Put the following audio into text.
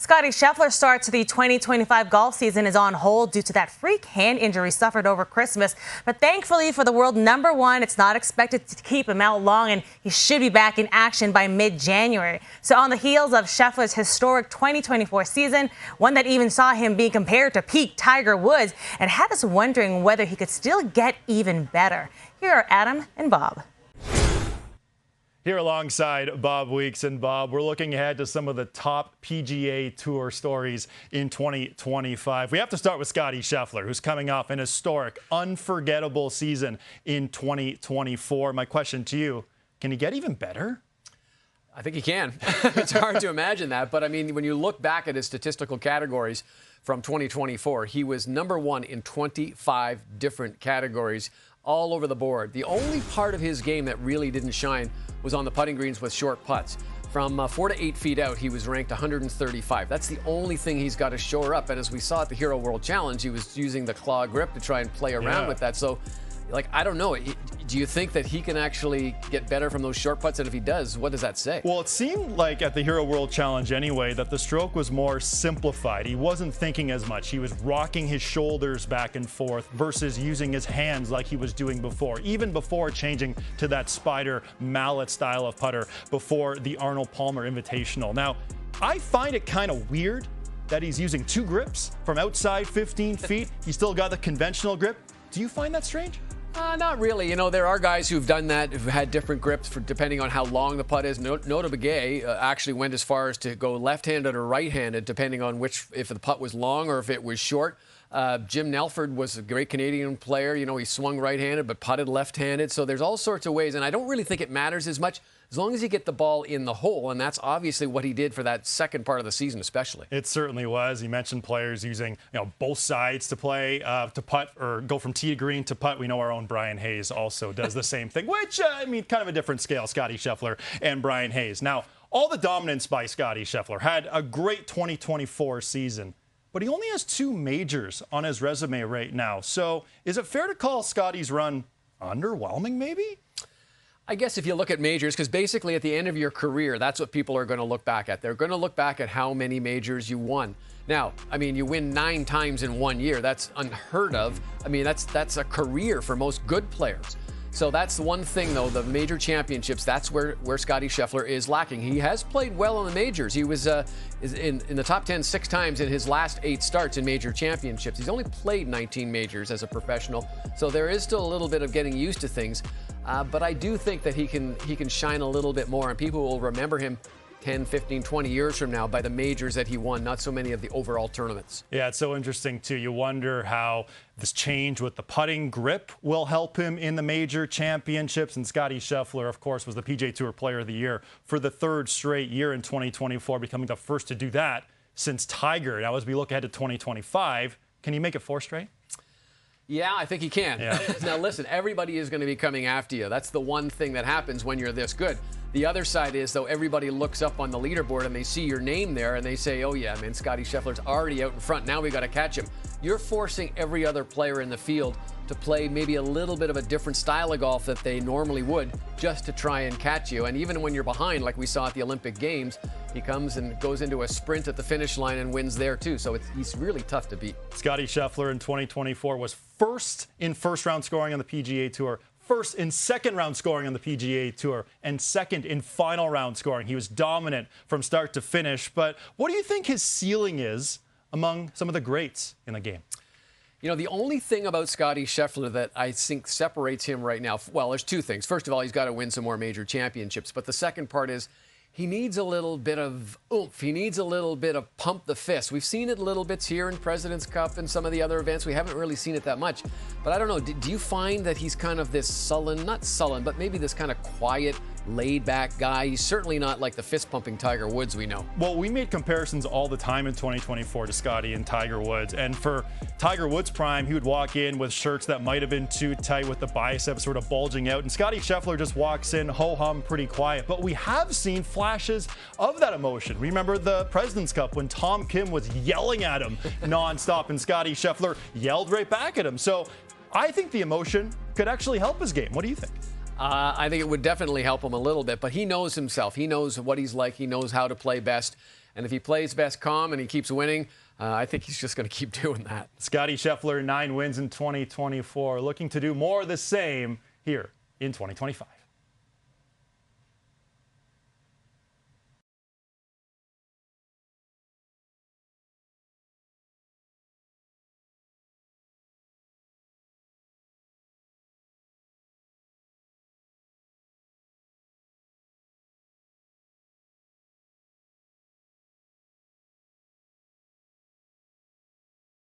Scottie Scheffler's start to the 2025 golf season is on hold due to that freak hand injury suffered over Christmas. But thankfully for the world number one, it's not expected to keep him out long, and he should be back in action by mid-January. So on the heels of Scheffler's historic 2024 season, one that even saw him being compared to peak Tiger Woods, and had us wondering whether he could still get even better. Here are Adam and Bob. Here alongside Bob Weeks. And Bob, we're looking ahead to some of the top PGA Tour stories in 2025. We have to start with Scottie Scheffler, who's coming off an historic, unforgettable season in 2024. My question to you, can he get even better? I think he can. It's hard to imagine that. But, I mean, when you look back at his statistical categories from 2024, he was number one in 25 different categories all over the board. The only part of his game that really didn't shine was on the putting greens with short putts. From 4 to 8 feet out, he was ranked 135. That's the only thing he's got to shore up. And as we saw at the Hero World Challenge, he was using the claw grip to try and play around with that. So, I don't know. Do you think that he can actually get better from those short putts? And if he does, what does that say? Well, it seemed like at the Hero World Challenge anyway that the stroke was more simplified. He wasn't thinking as much. He was rocking his shoulders back and forth versus using his hands like he was doing before, even before changing to that spider mallet style of putter before the Arnold Palmer Invitational. Now, I find it kind of weird that he's using two grips from outside 15 feet. He's still got the conventional grip. Do you find that strange? Not really. You know, there are guys who've done that, who've had different grips for depending on how long the putt is. Nota Begay actually went as far as to go left-handed or right-handed, depending on if the putt was long or if it was short. Jim Nelford was a great Canadian player. You know, he swung right-handed but putted left-handed. So there's all sorts of ways, and I don't really think it matters as much as long as you get the ball in the hole, and that's obviously what he did for that second part of the season especially. It certainly was. You mentioned players using both sides to play, to putt, or go from tee to green to putt. We know our own Brian Hayes also does the same thing, which, kind of a different scale, Scottie Scheffler and Brian Hayes. Now, all the dominance by Scottie Scheffler, had a great 2024 season, but he only has 2 majors on his resume right now. So is it fair to call Scottie's run underwhelming maybe? I guess if you look at majors, because basically at the end of your career, that's what people are going to look back at. They're going to look back at how many majors you won. Now, you win 9 times in 1 year. That's unheard of. That's a career for most good players. So that's the one thing, though, the major championships, that's where Scottie Scheffler is lacking. He has played well in the majors. He was in the top 10 6 times in his last 8 starts in major championships. He's only played 19 majors as a professional, so there is still a little bit of getting used to things. But I do think that he can shine a little bit more, and people will remember him 10, 15, 20 years from now by the majors that he won, not so many of the overall tournaments. Yeah, it's so interesting, too. You wonder how this change with the putting grip will help him in the major championships. And Scottie Scheffler, of course, was the PGA Tour Player of the Year for the 3rd straight year in 2024, becoming the first to do that since Tiger. Now, as we look ahead to 2025, can he make it 4 straight? Yeah, I think he can. Yeah. Now, listen, everybody is going to be coming after you. That's the one thing that happens when you're this good. The other side is, though, everybody looks up on the leaderboard and they see your name there and they say, oh, yeah, man, Scottie Scheffler's already out in front. Now we got to catch him. You're forcing every other player in the field to play maybe a little bit of a different style of golf that they normally would just to try and catch you. And even when you're behind, like we saw at the Olympic Games, he comes and goes into a sprint at the finish line and wins there, too. So he's really tough to beat. Scottie Scheffler in 2024 was first in first-round scoring on the PGA Tour, first in second-round scoring on the PGA Tour, and second in final-round scoring. He was dominant from start to finish. But what do you think his ceiling is among some of the greats in the game? The only thing about Scottie Scheffler that I think separates him right now, well, there's 2 things. First of all, he's got to win some more major championships. But the second part is he needs a little bit of oomph. He needs a little bit of pump the fist. We've seen it little bits here in President's Cup and some of the other events. We haven't really seen it that much. But I don't know, do you find that he's kind of this sullen, not sullen, but maybe this kind of quiet, laid-back guy? He's certainly not like the fist-pumping Tiger Woods we know. Well, we made comparisons all the time in 2024 to Scottie and Tiger Woods. And for Tiger Woods' prime, he would walk in with shirts that might have been too tight with the biceps sort of bulging out. And Scottie Scheffler just walks in ho-hum, pretty quiet. But we have seen flashes of that emotion. Remember the President's Cup when Tom Kim was yelling at him nonstop and Scottie Scheffler yelled right back at him. So I think the emotion could actually help his game. What do you think? I think it would definitely help him a little bit, but he knows himself. He knows what he's like. He knows how to play best. And if he plays best calm and he keeps winning, I think he's just going to keep doing that. Scottie Scheffler, 9 wins in 2024, looking to do more of the same here in 2025.